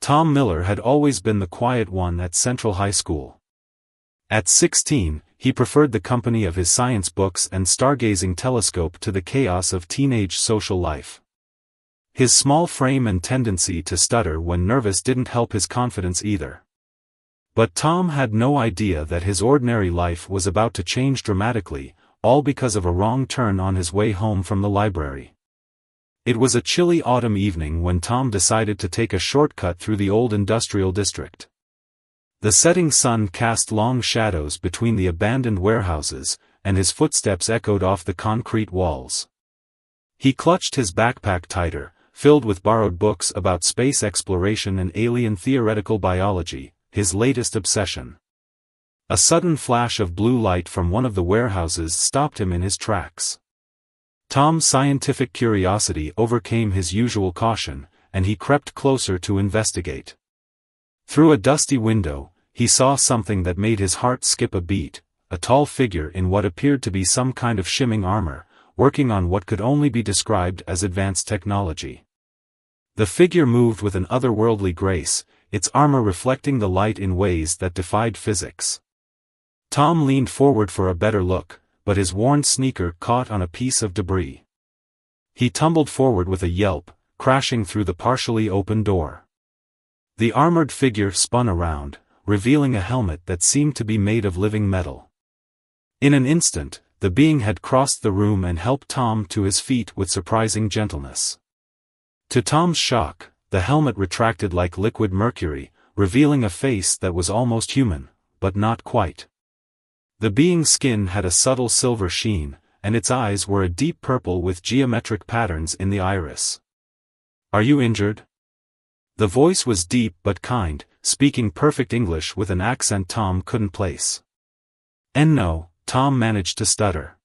Tom Miller had always been the quiet one at Central High School. At 16, he preferred the company of his science books and stargazing telescope to the chaos of teenage social life. His small frame and tendency to stutter when nervous didn't help his confidence either. But Tom had no idea that his ordinary life was about to change dramatically, all because of a wrong turn on his way home from the library. It was a chilly autumn evening when Tom decided to take a shortcut through the old industrial district. The setting sun cast long shadows between the abandoned warehouses, and his footsteps echoed off the concrete walls. He clutched his backpack tighter, filled with borrowed books about space exploration and alien theoretical biology, his latest obsession. A sudden flash of blue light from one of the warehouses stopped him in his tracks. Tom's scientific curiosity overcame his usual caution, and he crept closer to investigate. Through a dusty window, he saw something that made his heart skip a beat, a tall figure in what appeared to be some kind of shimming armor, working on what could only be described as advanced technology. The figure moved with an otherworldly grace, its armor reflecting the light in ways that defied physics. Tom leaned forward for a better look, but his worn sneaker caught on a piece of debris. He tumbled forward with a yelp, crashing through the partially open door. The armored figure spun around, revealing a helmet that seemed to be made of living metal. In an instant, the being had crossed the room and helped Tom to his feet with surprising gentleness. To Tom's shock, the helmet retracted like liquid mercury, revealing a face that was almost human, but not quite. The being's skin had a subtle silver sheen, and its eyes were a deep purple with geometric patterns in the iris. "Are you injured?" The voice was deep but kind, speaking perfect English with an accent Tom couldn't place. "And no," Tom managed to stutter.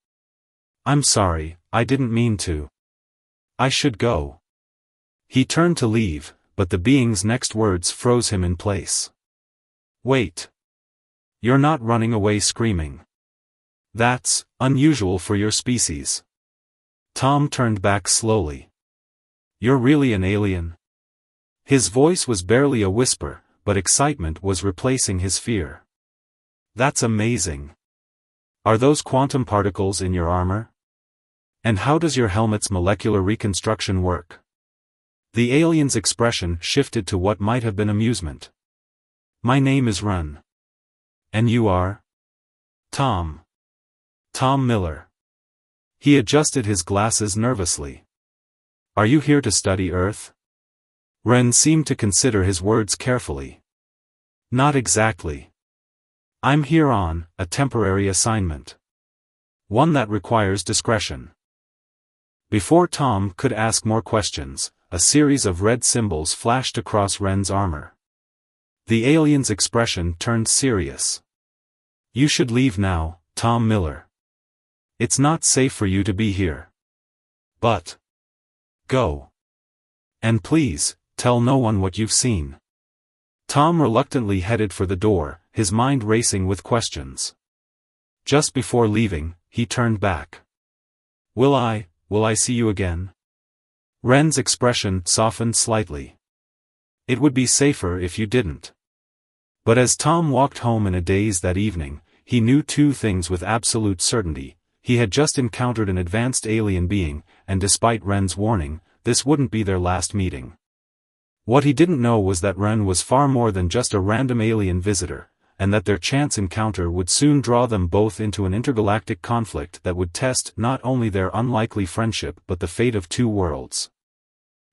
"I'm sorry, I didn't mean to. I should go." He turned to leave, but the being's next words froze him in place. "Wait. You're not running away screaming. That's unusual for your species." Tom turned back slowly. "You're really an alien?" His voice was barely a whisper, but excitement was replacing his fear. "That's amazing. Are those quantum particles in your armor? And how does your helmet's molecular reconstruction work?" The alien's expression shifted to what might have been amusement. "My name is Run. And you are?" "Tom. Tom Miller." He adjusted his glasses nervously. "Are you here to study Earth?" Ren seemed to consider his words carefully. "Not exactly. I'm here on a temporary assignment. One that requires discretion." Before Tom could ask more questions, a series of red symbols flashed across Ren's armor. The alien's expression turned serious. "You should leave now, Tom Miller. It's not safe for you to be here. But go. And please, tell no one what you've seen." Tom reluctantly headed for the door, his mind racing with questions. Just before leaving, he turned back. Will I see you again?" Ren's expression softened slightly. "It would be safer if you didn't." But as Tom walked home in a daze that evening, he knew two things with absolute certainty. He had just encountered an advanced alien being, and despite Ren's warning, this wouldn't be their last meeting. What he didn't know was that Ren was far more than just a random alien visitor, and that their chance encounter would soon draw them both into an intergalactic conflict that would test not only their unlikely friendship but the fate of two worlds.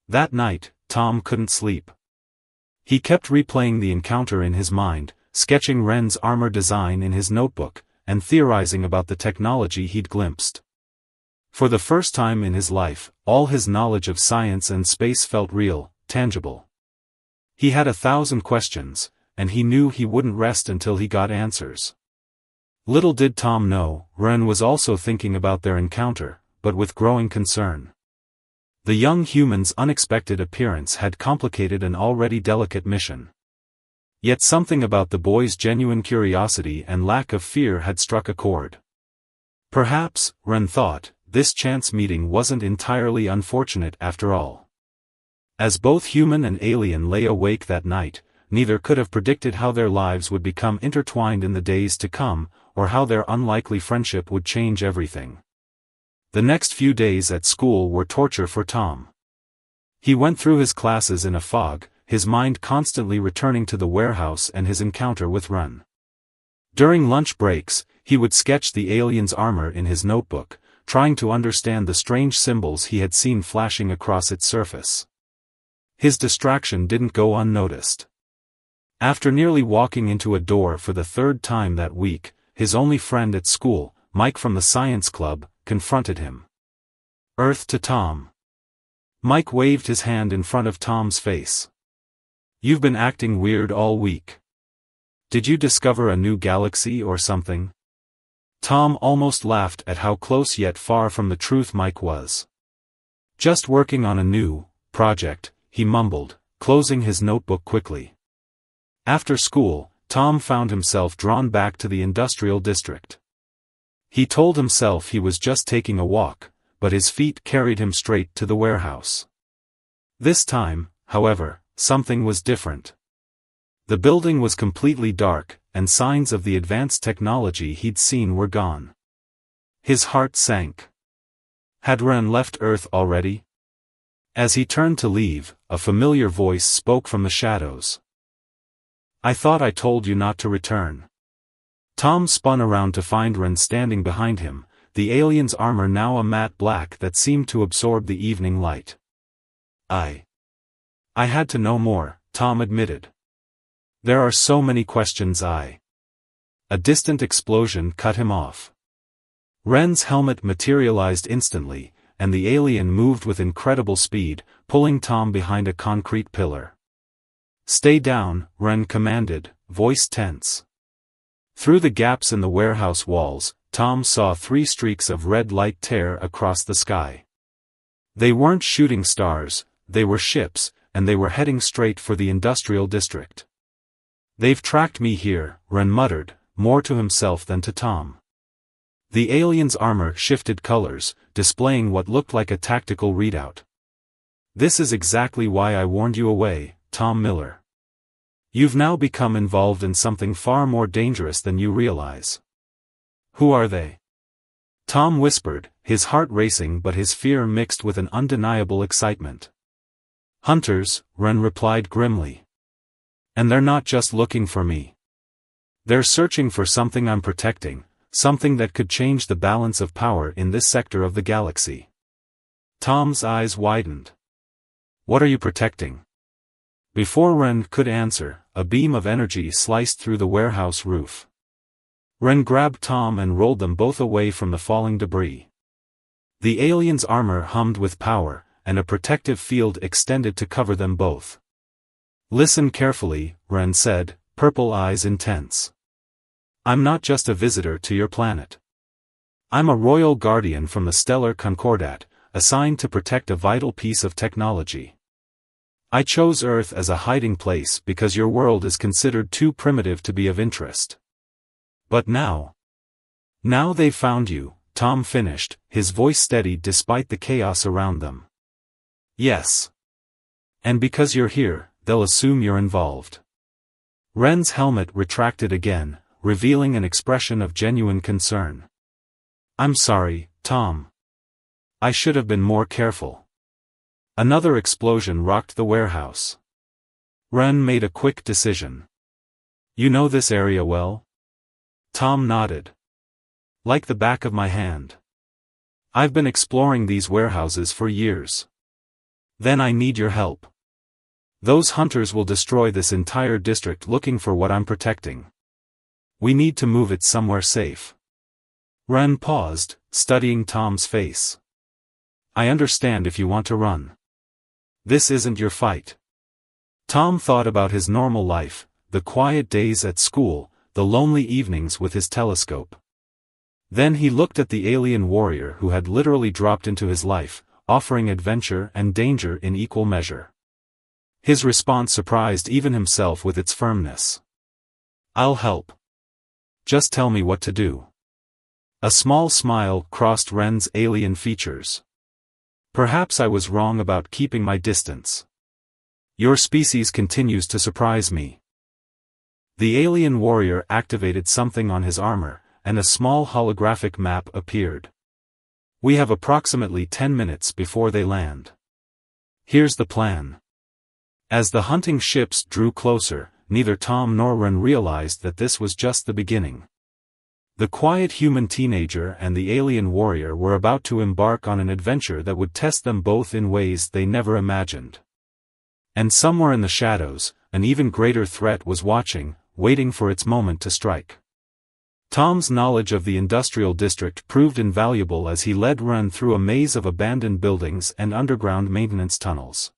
That night, Tom couldn't sleep. He kept replaying the encounter in his mind, sketching Ren's armor design in his notebook, and theorizing about the technology he'd glimpsed. For the first time in his life, all his knowledge of science and space felt real, tangible. He had 1,000 questions, and he knew he wouldn't rest until he got answers. Little did Tom know, Ren was also thinking about their encounter, but with growing concern. The young human's unexpected appearance had complicated an already delicate mission. Yet something about the boy's genuine curiosity and lack of fear had struck a chord. Perhaps, Ren thought, this chance meeting wasn't entirely unfortunate after all. As both human and alien lay awake that night, neither could have predicted how their lives would become intertwined in the days to come, or how their unlikely friendship would change everything. The next few days at school were torture for Tom. He went through his classes in a fog, his mind constantly returning to the warehouse and his encounter with Ren. During lunch breaks, he would sketch the alien's armor in his notebook, trying to understand the strange symbols he had seen flashing across its surface. His distraction didn't go unnoticed. After nearly walking into a door for the third time that week, his only friend at school, Mike from the science club, confronted him. "Earth to Tom." Mike waved his hand in front of Tom's face. "You've been acting weird all week. Did you discover a new galaxy or something?" Tom almost laughed at how close yet far from the truth Mike was. "Just working on a new project," he mumbled, closing his notebook quickly. After school, Tom found himself drawn back to the industrial district. He told himself he was just taking a walk, but his feet carried him straight to the warehouse. This time, however, something was different. The building was completely dark, and signs of the advanced technology he'd seen were gone. His heart sank. Had Ren left Earth already? As he turned to leave, a familiar voice spoke from the shadows. "I thought I told you not to return." Tom spun around to find Ren standing behind him, the alien's armor now a matte black that seemed to absorb the evening light. I had to know more," Tom admitted. "There are so many questions A distant explosion cut him off. Ren's helmet materialized instantly, and the alien moved with incredible speed, pulling Tom behind a concrete pillar. "Stay down," Ren commanded, voice tense. Through the gaps in the warehouse walls, Tom saw 3 streaks of red light tear across the sky. They weren't shooting stars, they were ships, and they were heading straight for the industrial district. "They've tracked me here," Ren muttered, more to himself than to Tom. The alien's armor shifted colors, displaying what looked like a tactical readout. "This is exactly why I warned you away, Tom Miller. You've now become involved in something far more dangerous than you realize." "Who are they?" Tom whispered, his heart racing but his fear mixed with an undeniable excitement. "Hunters," Ren replied grimly. "And they're not just looking for me. They're searching for something I'm protecting, something that could change the balance of power in this sector of the galaxy." Tom's eyes widened. "What are you protecting?" Before Ren could answer, a beam of energy sliced through the warehouse roof. Ren grabbed Tom and rolled them both away from the falling debris. The alien's armor hummed with power, and a protective field extended to cover them both. "Listen carefully," Ren said, purple eyes intense. "I'm not just a visitor to your planet. I'm a royal guardian from the stellar Concordat, assigned to protect a vital piece of technology. I chose Earth as a hiding place because your world is considered too primitive to be of interest. But now they've found you," Tom finished, his voice steady despite the chaos around them. "Yes. And because you're here, they'll assume you're involved." Ren's helmet retracted again, revealing an expression of genuine concern. "I'm sorry, Tom. I should have been more careful." Another explosion rocked the warehouse. Ren made a quick decision. "You know this area well?" Tom nodded. "Like the back of my hand. I've been exploring these warehouses for years. Then I need your help. Those hunters will destroy this entire district looking for what I'm protecting. We need to move it somewhere safe." Ren paused, studying Tom's face. "I understand if you want to run. This isn't your fight." Tom thought about his normal life, the quiet days at school, the lonely evenings with his telescope. Then he looked at the alien warrior who had literally dropped into his life, offering adventure and danger in equal measure. His response surprised even himself with its firmness. "I'll help. Just tell me what to do." A small smile crossed Ren's alien features. "Perhaps I was wrong about keeping my distance. Your species continues to surprise me. The alien warrior activated something on his armor, and a small holographic map appeared. We have approximately 10 minutes before they land. Here's the plan. As the hunting ships drew closer, neither Tom nor Ren realized that this was just the beginning. The quiet human teenager and the alien warrior were about to embark on an adventure that would test them both in ways they never imagined. And somewhere in the shadows, an even greater threat was watching, waiting for its moment to strike. Tom's knowledge of the industrial district proved invaluable as he led Ren through a maze of abandoned buildings and underground maintenance tunnels.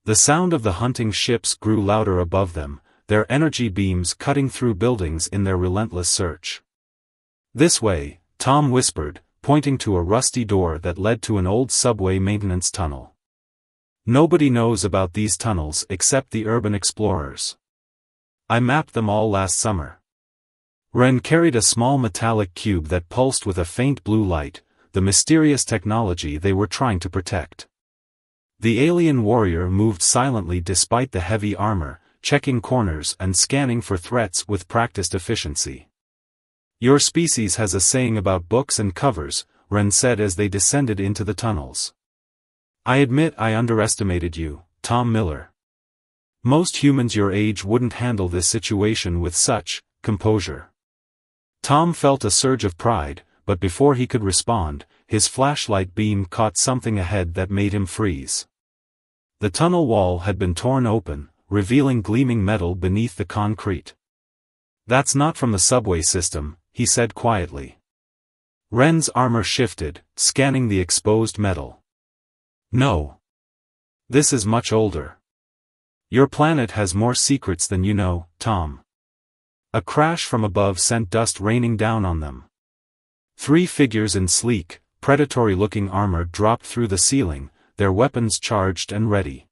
The sound of the hunting ships grew louder above them, their energy beams cutting through buildings in their relentless search. "This way," Tom whispered, pointing to a rusty door that led to an old subway maintenance tunnel. Nobody knows about these tunnels except the urban explorers. I mapped them all last summer. Ren carried a small metallic cube that pulsed with a faint blue light, the mysterious technology they were trying to protect. The alien warrior moved silently despite the heavy armor, checking corners and scanning for threats with practiced efficiency. "Your species has a saying about books and covers," Ren said as they descended into the tunnels. "I admit I underestimated you, Tom Miller. Most humans your age wouldn't handle this situation with such composure." Tom felt a surge of pride, but before he could respond, his flashlight beam caught something ahead that made him freeze. The tunnel wall had been torn open, revealing gleaming metal beneath the concrete. "That's not from the subway system," he said quietly. Ren's armor shifted, scanning the exposed metal. "No. This is much older. Your planet has more secrets than you know, Tom." A crash from above sent dust raining down on them. 3 figures in sleek, predatory-looking armor dropped through the ceiling, their weapons charged and ready.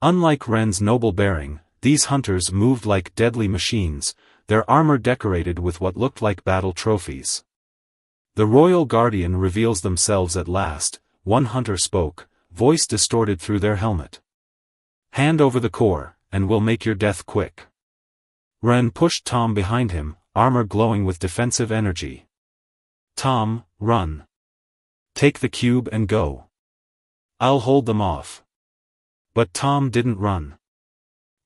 Unlike Ren's noble bearing, these hunters moved like deadly machines, their armor decorated with what looked like battle trophies. "The Royal Guardian reveals themselves at last," one hunter spoke, voice distorted through their helmet. "Hand over the core, and we'll make your death quick." Ren pushed Tom behind him, armor glowing with defensive energy. "Tom, run. Take the cube and go. I'll hold them off." But Tom didn't run.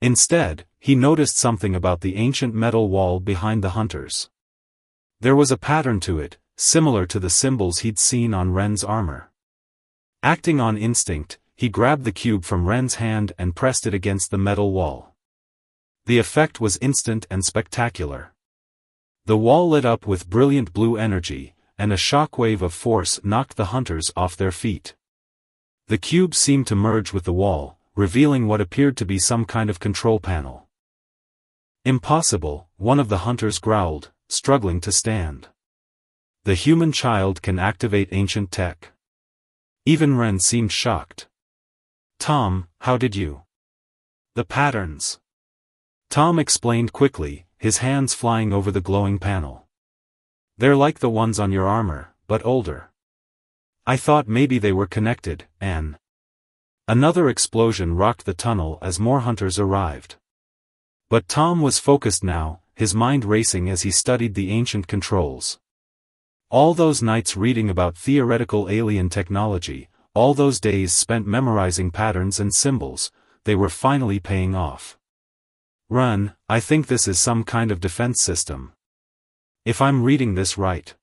Instead, he noticed something about the ancient metal wall behind the hunters. There was a pattern to it, similar to the symbols he'd seen on Ren's armor. Acting on instinct, he grabbed the cube from Ren's hand and pressed it against the metal wall. The effect was instant and spectacular. The wall lit up with brilliant blue energy, and a shockwave of force knocked the hunters off their feet. The cube seemed to merge with the wall, revealing what appeared to be some kind of control panel. "Impossible," one of the hunters growled, struggling to stand. "The human child can activate ancient tech." Even Ren seemed shocked. "Tom, how did you?" "The patterns." Tom explained quickly, his hands flying over the glowing panel. "They're like the ones on your armor, but older. I thought maybe they were connected, and..." Another explosion rocked the tunnel as more hunters arrived. But Tom was focused now, his mind racing as he studied the ancient controls. All those nights reading about theoretical alien technology, all those days spent memorizing patterns and symbols, they were finally paying off. "Run, I think this is some kind of defense system. If I'm reading this right."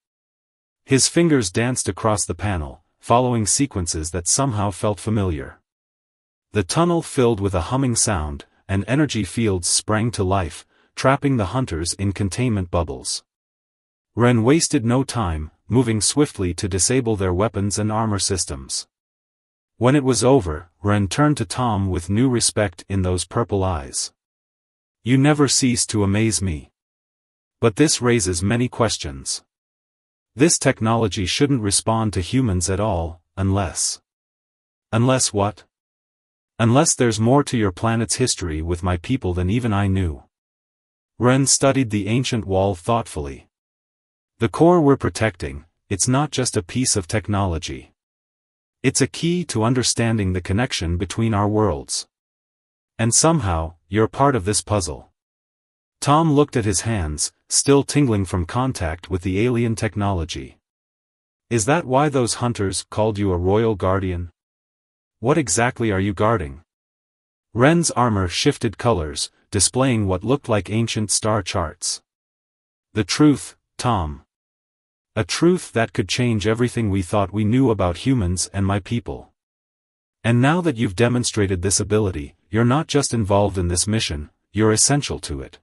His fingers danced across the panel, following sequences that somehow felt familiar. The tunnel filled with a humming sound, and energy fields sprang to life, trapping the hunters in containment bubbles. Ren wasted no time, moving swiftly to disable their weapons and armor systems. When it was over, Ren turned to Tom with new respect in those purple eyes. "You never cease to amaze me. But this raises many questions. This technology shouldn't respond to humans at all, unless..." "Unless what?" "Unless there's more to your planet's history with my people than even I knew." Ren studied the ancient wall thoughtfully. "The core we're protecting, it's not just a piece of technology. It's a key to understanding the connection between our worlds. And somehow, you're part of this puzzle. Tom looked at his hands, still tingling from contact with the alien technology. Is that why those hunters called you a royal guardian? What exactly are you guarding? Ren's armor shifted colors, displaying what looked like ancient star charts. The truth, Tom. A truth that could change everything we thought we knew about humans and my people. And now that you've demonstrated this ability, you're not just involved in this mission, you're essential to it.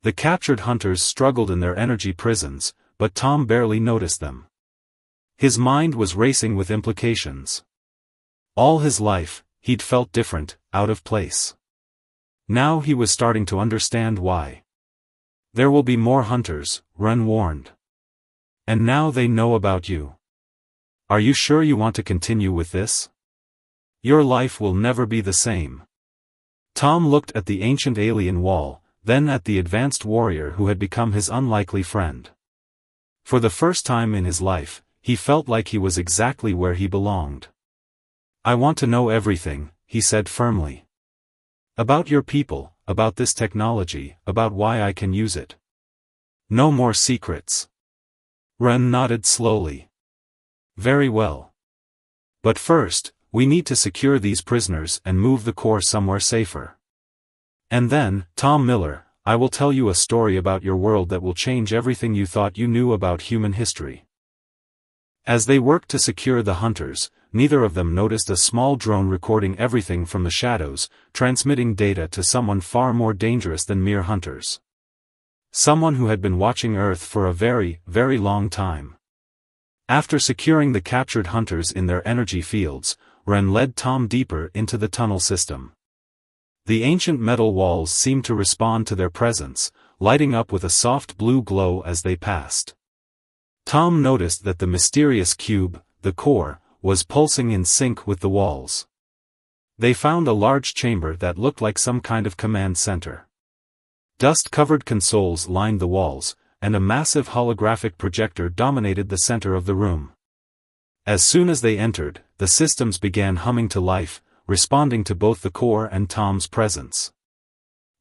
The captured hunters struggled in their energy prisons, but Tom barely noticed them. His mind was racing with implications. All his life, he'd felt different, out of place. Now he was starting to understand why. There will be more hunters, Ren warned. And now they know about you. Are you sure you want to continue with this? Your life will never be the same. Tom looked at the ancient alien wall, then at the advanced warrior who had become his unlikely friend. For the first time in his life, he felt like he was exactly where he belonged. I want to know everything, he said firmly. About your people, about this technology, about why I can use it. No more secrets. Ren nodded slowly. Very well. But first, we need to secure these prisoners and move the core somewhere safer. And then, Tom Miller, I will tell you a story about your world that will change everything you thought you knew about human history. As they worked to secure the hunters, neither of them noticed a small drone recording everything from the shadows, transmitting data to someone far more dangerous than mere hunters. Someone who had been watching Earth for a very, very long time. After securing the captured hunters in their energy fields, Ren led Tom deeper into the tunnel system. The ancient metal walls seemed to respond to their presence, lighting up with a soft blue glow as they passed. Tom noticed that the mysterious cube, the core, was pulsing in sync with the walls. They found a large chamber that looked like some kind of command center. Dust-covered consoles lined the walls, and a massive holographic projector dominated the center of the room. As soon as they entered, the systems began humming to life, responding to both the core and Tom's presence.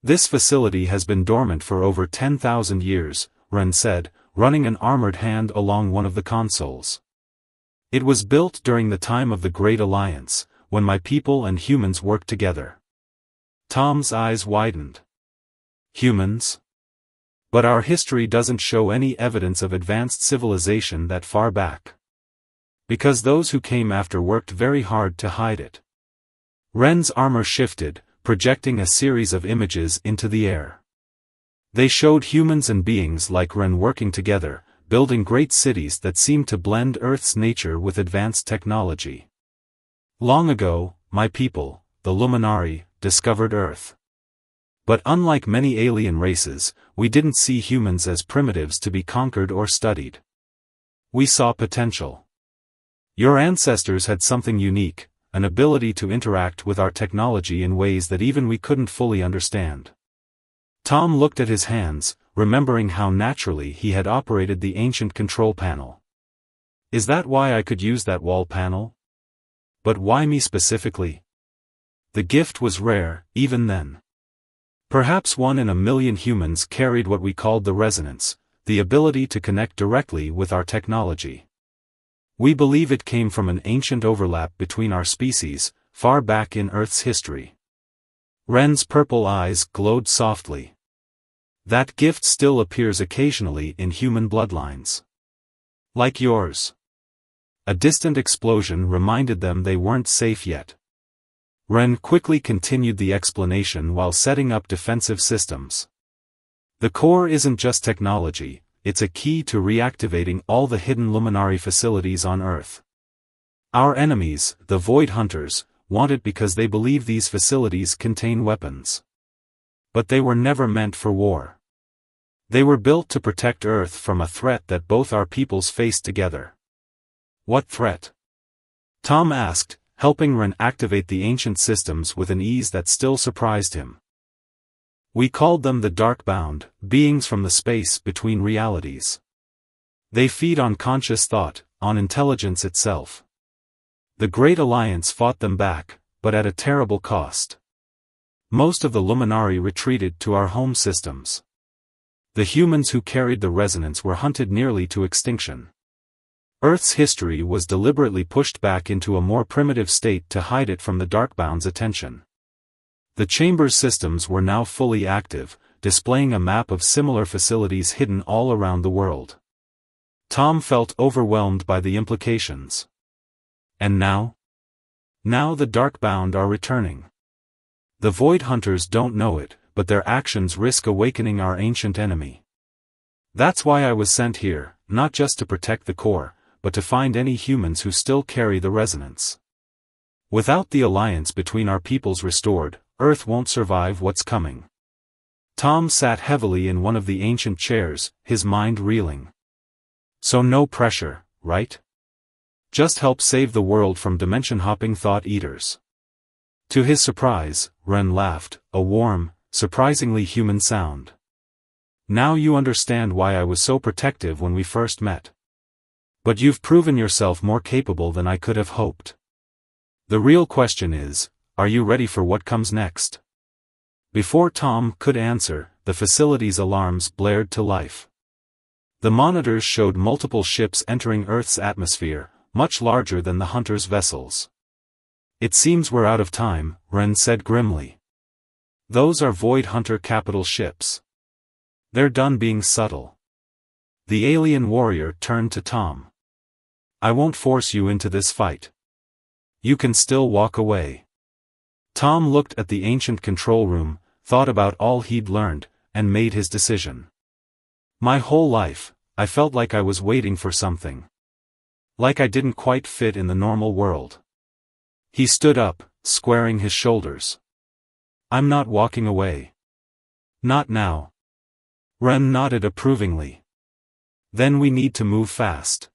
This facility has been dormant for over 10,000 years, Ren said, running an armored hand along one of the consoles. It was built during the time of the Great Alliance, when my people and humans worked together. Tom's eyes widened. Humans? But our history doesn't show any evidence of advanced civilization that far back. Because those who came after worked very hard to hide it. Ren's armor shifted, projecting a series of images into the air. They showed humans and beings like Ren working together, building great cities that seemed to blend Earth's nature with advanced technology. Long ago, my people, the Luminari, discovered Earth. But unlike many alien races, we didn't see humans as primitives to be conquered or studied. We saw potential. Your ancestors had something unique, an ability to interact with our technology in ways that even we couldn't fully understand. Tom looked at his hands, remembering how naturally he had operated the ancient control panel. Is that why I could use that wall panel? But why me specifically? The gift was rare, even then. Perhaps 1 in a million humans carried what we called the resonance, the ability to connect directly with our technology. We believe it came from an ancient overlap between our species, far back in Earth's history. Ren's purple eyes glowed softly. That gift still appears occasionally in human bloodlines. Like yours. A distant explosion reminded them they weren't safe yet. Ren quickly continued the explanation while setting up defensive systems. The core isn't just technology, it's a key to reactivating all the hidden Luminari facilities on Earth. Our enemies, the Void Hunters, want it because they believe these facilities contain weapons. But they were never meant for war. They were built to protect Earth from a threat that both our peoples faced together. What threat? Tom asked, helping Ren activate the ancient systems with an ease that still surprised him. We called them the Darkbound, beings from the space between realities. They feed on conscious thought, on intelligence itself. The Great Alliance fought them back, but at a terrible cost. Most of the Luminari retreated to our home systems. The humans who carried the resonance were hunted nearly to extinction. Earth's history was deliberately pushed back into a more primitive state to hide it from the Darkbound's attention. The Chamber's systems were now fully active, displaying a map of similar facilities hidden all around the world. Tom felt overwhelmed by the implications. And now? Now the Darkbound are returning. The Void Hunters don't know it, but their actions risk awakening our ancient enemy. That's why I was sent here, not just to protect the core, but to find any humans who still carry the resonance. Without the alliance between our peoples restored, Earth won't survive what's coming. Tom sat heavily in one of the ancient chairs, his mind reeling. So no pressure, right? Just help save the world from dimension-hopping thought-eaters. To his surprise, Ren laughed, a warm, surprisingly human sound. Now you understand why I was so protective when we first met. But you've proven yourself more capable than I could have hoped. The real question is, are you ready for what comes next? Before Tom could answer, the facility's alarms blared to life. The monitors showed multiple ships entering Earth's atmosphere, much larger than the hunters' vessels. It seems we're out of time, Ren said grimly. Those are Void Hunter capital ships. They're done being subtle. The alien warrior turned to Tom. I won't force you into this fight. You can still walk away. Tom looked at the ancient control room, thought about all he'd learned, and made his decision. My whole life, I felt like I was waiting for something. Like I didn't quite fit in the normal world. He stood up, squaring his shoulders. I'm not walking away. Not now. Ren nodded approvingly. Then we need to move fast.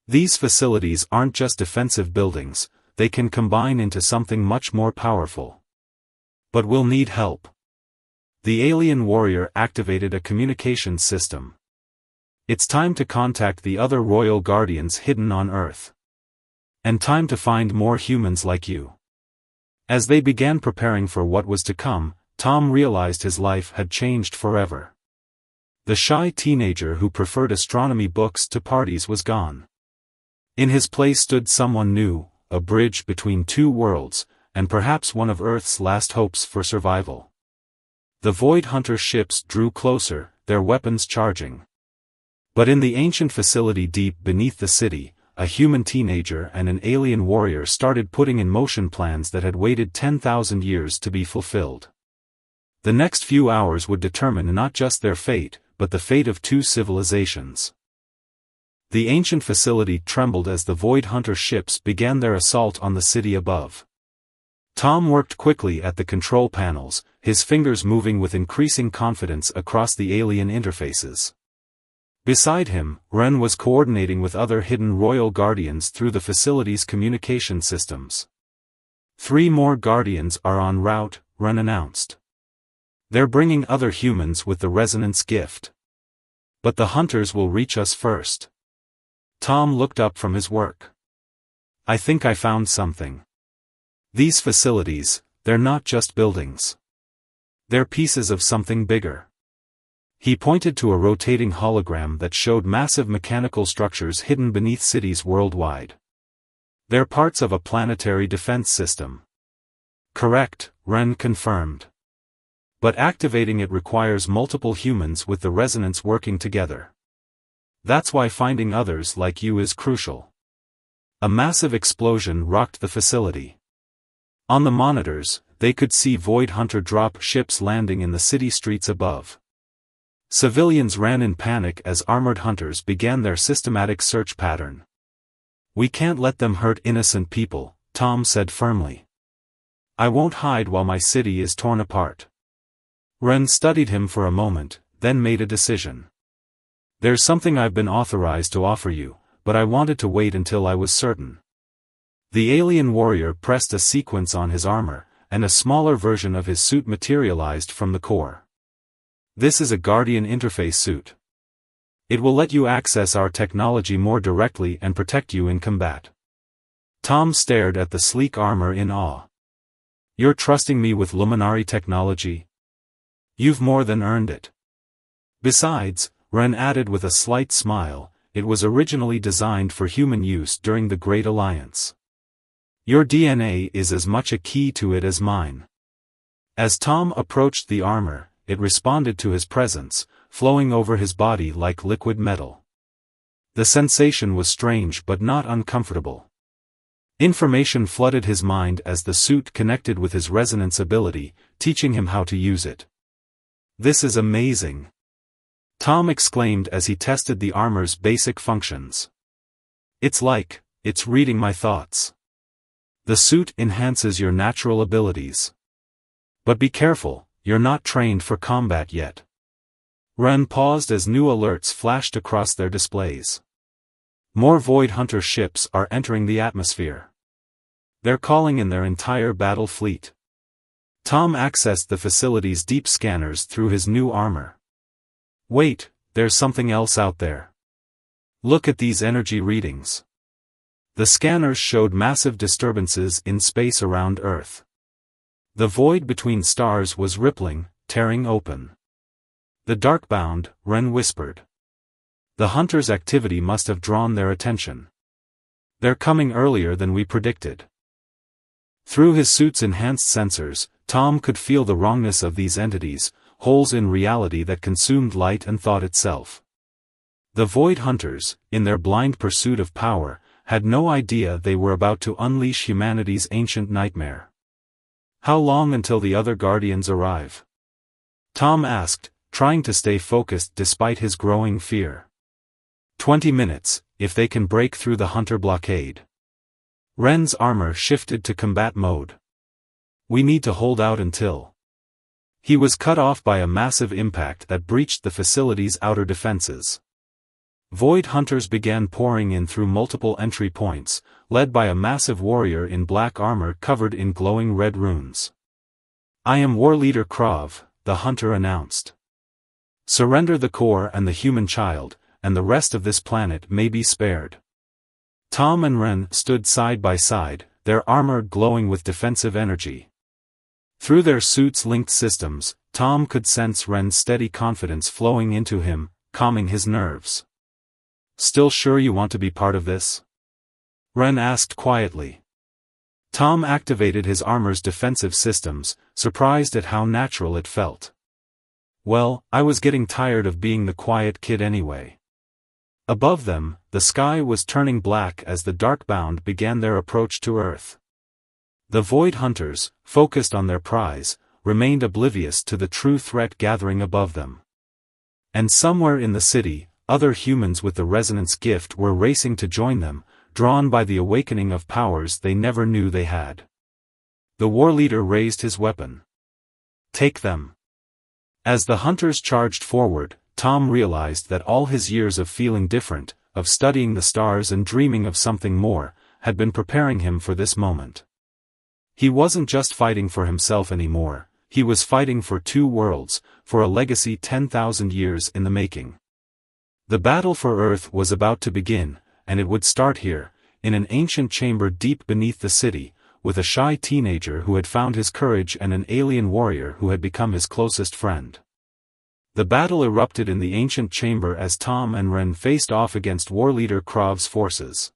These facilities aren't just defensive buildings, they can combine into something much more powerful. But we'll need help. The alien warrior activated a communications system. It's time to contact the other royal guardians hidden on Earth. And time to find more humans like you. As they began preparing for what was to come, Tom realized his life had changed forever. The shy teenager who preferred astronomy books to parties was gone. In his place stood someone new, a bridge between two worlds, and perhaps one of Earth's last hopes for survival. The Void Hunter ships drew closer, their weapons charging. But in the ancient facility deep beneath the city, a human teenager and an alien warrior started putting in motion plans that had waited 10,000 years to be fulfilled. The next few hours would determine not just their fate, but the fate of two civilizations. The ancient facility trembled as the Void Hunter ships began their assault on the city above. Tom worked quickly at the control panels, his fingers moving with increasing confidence across the alien interfaces. Beside him, Ren was coordinating with other hidden royal guardians through the facility's communication systems. 3 more guardians are en route, Ren announced. They're bringing other humans with the resonance gift. But the hunters will reach us first. Tom looked up from his work. I think I found something. These facilities, they're not just buildings. They're pieces of something bigger. He pointed to a rotating hologram that showed massive mechanical structures hidden beneath cities worldwide. They're parts of a planetary defense system. Correct, Ren confirmed. But activating it requires multiple humans with the resonance working together. That's why finding others like you is crucial. A massive explosion rocked the facility. On the monitors, they could see Void Hunter drop ships landing in the city streets above. Civilians ran in panic as armored hunters began their systematic search pattern. We can't let them hurt innocent people, Tom said firmly. I won't hide while my city is torn apart. Ren studied him for a moment, then made a decision. There's something I've been authorized to offer you, but I wanted to wait until I was certain. The alien warrior pressed a sequence on his armor, and a smaller version of his suit materialized from the core. This is a Guardian interface suit. It will let you access our technology more directly and protect you in combat. Tom stared at the sleek armor in awe. You're trusting me with Luminary technology? You've more than earned it. Besides, Ren added with a slight smile, it was originally designed for human use during the Great Alliance. Your DNA is as much a key to it as mine. As Tom approached the armor, it responded to his presence, flowing over his body like liquid metal. The sensation was strange but not uncomfortable. Information flooded his mind as the suit connected with his resonance ability, teaching him how to use it. This is amazing! Tom exclaimed as he tested the armor's basic functions. It's reading my thoughts. The suit enhances your natural abilities. But be careful, you're not trained for combat yet. Ren paused as new alerts flashed across their displays. More Void Hunter ships are entering the atmosphere. They're calling in their entire battle fleet. Tom accessed the facility's deep scanners through his new armor. Wait, there's something else out there. Look at these energy readings. The scanners showed massive disturbances in space around Earth. The void between stars was rippling, tearing open. The Darkbound, Ren whispered. The hunters' activity must have drawn their attention. They're coming earlier than we predicted. Through his suit's enhanced sensors, Tom could feel the wrongness of these entities, holes in reality that consumed light and thought itself. The Void Hunters, in their blind pursuit of power, had no idea they were about to unleash humanity's ancient nightmare. How long until the other Guardians arrive? Tom asked, trying to stay focused despite his growing fear. 20 minutes, if they can break through the Hunter blockade. Ren's armor shifted to combat mode. We need to hold out until... He was cut off by a massive impact that breached the facility's outer defenses. Void Hunters began pouring in through multiple entry points, led by a massive warrior in black armor covered in glowing red runes. I am War Leader Krav, the Hunter announced. Surrender the core and the human child, and the rest of this planet may be spared. Tom and Ren stood side by side, their armor glowing with defensive energy. Through their suits' linked systems, Tom could sense Ren's steady confidence flowing into him, calming his nerves. Still sure you want to be part of this? Ren asked quietly. Tom activated his armor's defensive systems, surprised at how natural it felt. Well, I was getting tired of being the quiet kid anyway. Above them, the sky was turning black as the Darkbound began their approach to Earth. The Void Hunters, focused on their prize, remained oblivious to the true threat gathering above them. And somewhere in the city, other humans with the resonance gift were racing to join them, drawn by the awakening of powers they never knew they had. The war leader raised his weapon. Take them. As the hunters charged forward, Tom realized that all his years of feeling different, of studying the stars and dreaming of something more, had been preparing him for this moment. He wasn't just fighting for himself anymore, he was fighting for two worlds, for a legacy 10,000 years in the making. The battle for Earth was about to begin, and it would start here, in an ancient chamber deep beneath the city, with a shy teenager who had found his courage and an alien warrior who had become his closest friend. The battle erupted in the ancient chamber as Tom and Ren faced off against war leader Krav's forces.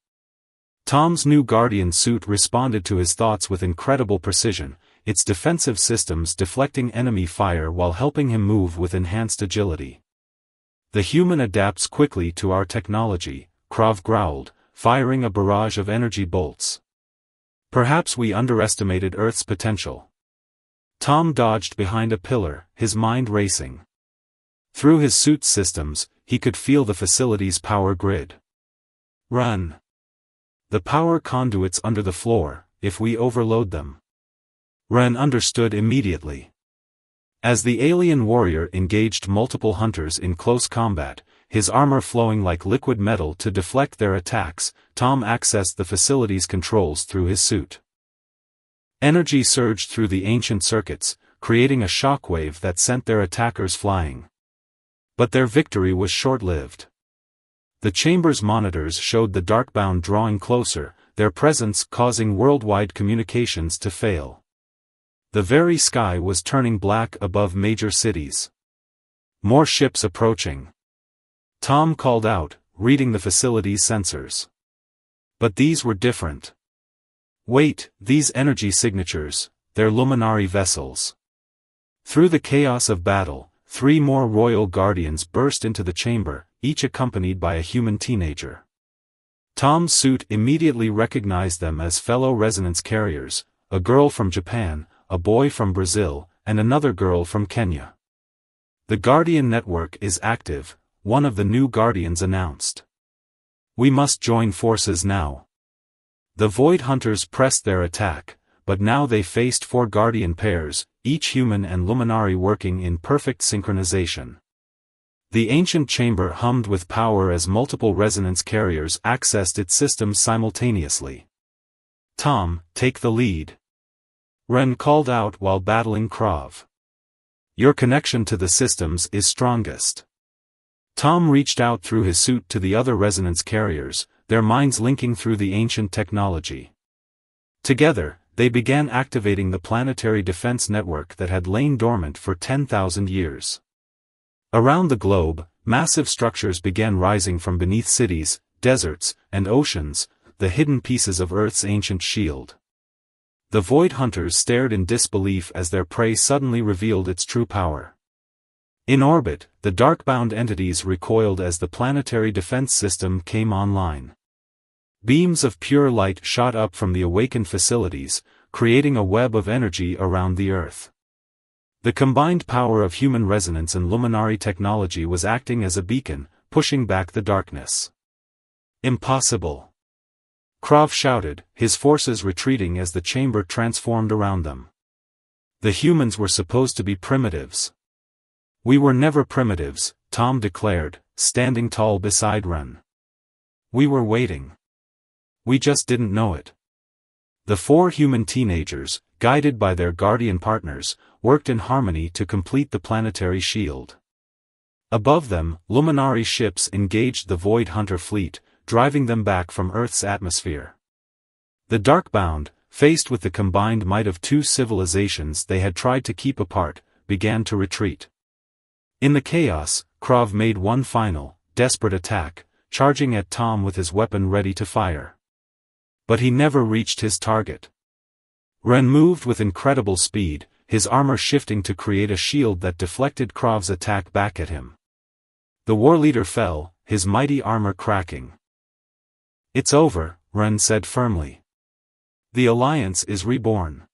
Tom's new Guardian suit responded to his thoughts with incredible precision, its defensive systems deflecting enemy fire while helping him move with enhanced agility. The human adapts quickly to our technology, Krav growled, firing a barrage of energy bolts. Perhaps we underestimated Earth's potential. Tom dodged behind a pillar, his mind racing. Through his suit's systems, he could feel the facility's power grid. Run. The power conduits under the floor, if we overload them. Ren understood immediately. As the alien warrior engaged multiple hunters in close combat, his armor flowing like liquid metal to deflect their attacks, Tom accessed the facility's controls through his suit. Energy surged through the ancient circuits, creating a shockwave that sent their attackers flying. But their victory was short-lived. The chamber's monitors showed the Darkbound drawing closer, their presence causing worldwide communications to fail. The very sky was turning black above major cities. More ships approaching. Tom called out, reading the facility's sensors. But these were different. Wait, these energy signatures, they're luminary vessels. Through the chaos of battle, 3 more royal guardians burst into the chamber, each accompanied by a human teenager. Tom's suit immediately recognized them as fellow resonance carriers, a girl from Japan, a boy from Brazil, and another girl from Kenya. The Guardian network is active, one of the new Guardians announced. We must join forces now. The Void Hunters pressed their attack, but now they faced 4 Guardian pairs, each human and luminary working in perfect synchronization. The ancient chamber hummed with power as multiple resonance carriers accessed its systems simultaneously. Tom, take the lead. Ren called out while battling Krav. Your connection to the systems is strongest. Tom reached out through his suit to the other resonance carriers, their minds linking through the ancient technology. Together, they began activating the planetary defense network that had lain dormant for 10,000 years. Around the globe, massive structures began rising from beneath cities, deserts, and oceans, the hidden pieces of Earth's ancient shield. The Void Hunters stared in disbelief as their prey suddenly revealed its true power. In orbit, the dark-bound entities recoiled as the planetary defense system came online. Beams of pure light shot up from the awakened facilities, creating a web of energy around the Earth. The combined power of human resonance and luminary technology was acting as a beacon, pushing back the darkness. Impossible! Krav shouted, his forces retreating as the chamber transformed around them. The humans were supposed to be primitives. We were never primitives, Tom declared, standing tall beside Ren. We were waiting. We just didn't know it. The 4 human teenagers, guided by their guardian partners, worked in harmony to complete the planetary shield. Above them, luminary ships engaged the Void Hunter fleet, driving them back from Earth's atmosphere. The Darkbound, faced with the combined might of 2 civilizations they had tried to keep apart, began to retreat. In the chaos, Krav made one final, desperate attack, charging at Tom with his weapon ready to fire. But he never reached his target. Ren moved with incredible speed, his armor shifting to create a shield that deflected Krav's attack back at him. The war leader fell, his mighty armor cracking. It's over, Ren said firmly. The Alliance is reborn.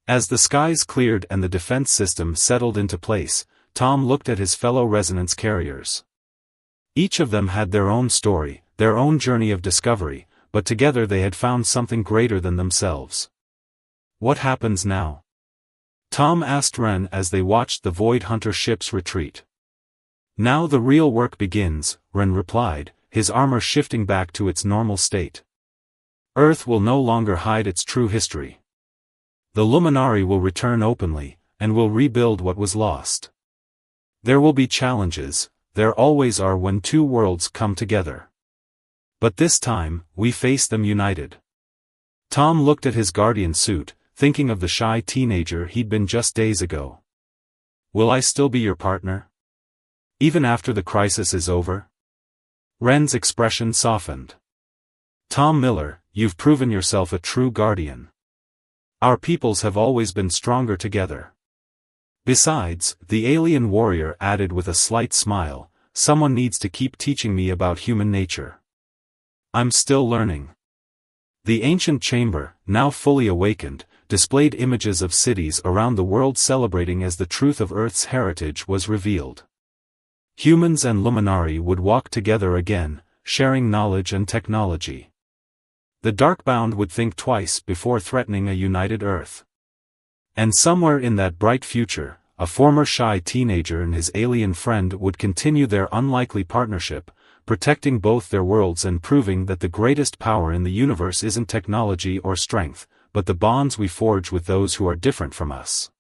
As the skies cleared and the defense system settled into place, Tom looked at his fellow resonance carriers. Each of them had their own story, their own journey of discovery, but together they had found something greater than themselves. What happens now? Tom asked Ren as they watched the Void Hunter ships retreat. Now the real work begins, Ren replied, his armor shifting back to its normal state. Earth will no longer hide its true history. The Luminari will return openly, and will rebuild what was lost. There will be challenges, there always are when 2 worlds come together. But this time, we face them united. Tom looked at his guardian suit, thinking of the shy teenager he'd been just days ago. Will I still be your partner? Even after the crisis is over? Ren's expression softened. Tom Miller, you've proven yourself a true guardian. Our peoples have always been stronger together. Besides, the alien warrior added with a slight smile, someone needs to keep teaching me about human nature. I'm still learning. The ancient chamber, now fully awakened, displayed images of cities around the world celebrating as the truth of Earth's heritage was revealed. Humans and Luminari would walk together again, sharing knowledge and technology. The Darkbound would think twice before threatening a united Earth. And somewhere in that bright future, a former shy teenager and his alien friend would continue their unlikely partnership, protecting both their worlds and proving that the greatest power in the universe isn't technology or strength, but the bonds we forge with those who are different from us.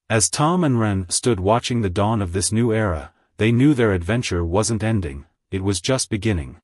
As Tom and Ren stood watching the dawn of this new era, they knew their adventure wasn't ending, it was just beginning.